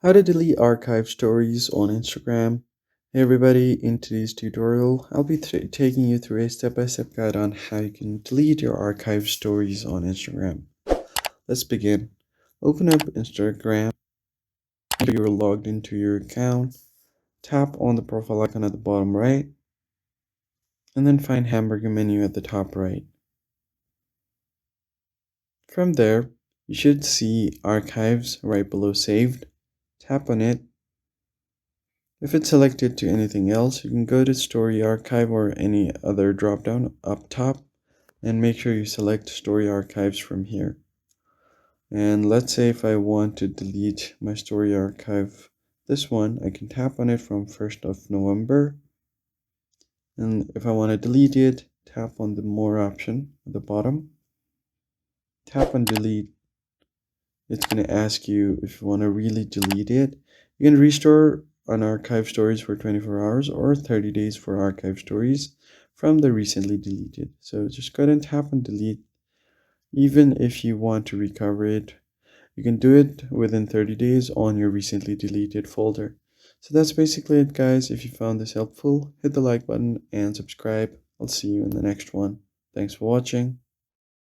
How to delete archive stories on Instagram. Hey everybody, in today's tutorial, I'll be taking you through a step-by-step guide on how you can delete your archive stories on Instagram. Let's begin. Open up Instagram. Make sure you're logged into your account. Tap on the profile icon at the bottom right, and then find hamburger menu at the top right. From there, you should see archives right below saved. Tap on it. If it's selected to anything else, you can go to Story Archive or any other dropdown up top and make sure you select Story Archives from here. And let's say if I want to delete my Story Archive, this one, I can tap on it from 1st of November. And if I want to delete it, tap on the More option at the bottom. Tap on Delete. It's going to ask you if you want to really delete it. You can restore on archive stories for 24 hours or 30 days for archive stories from the recently deleted. So just go ahead and tap on delete. Even if you want to recover it, you can do it within 30 days on your recently deleted folder. So that's basically it, guys. If you found this helpful, hit the like button and subscribe. I'll see you in the next one. Thanks for watching.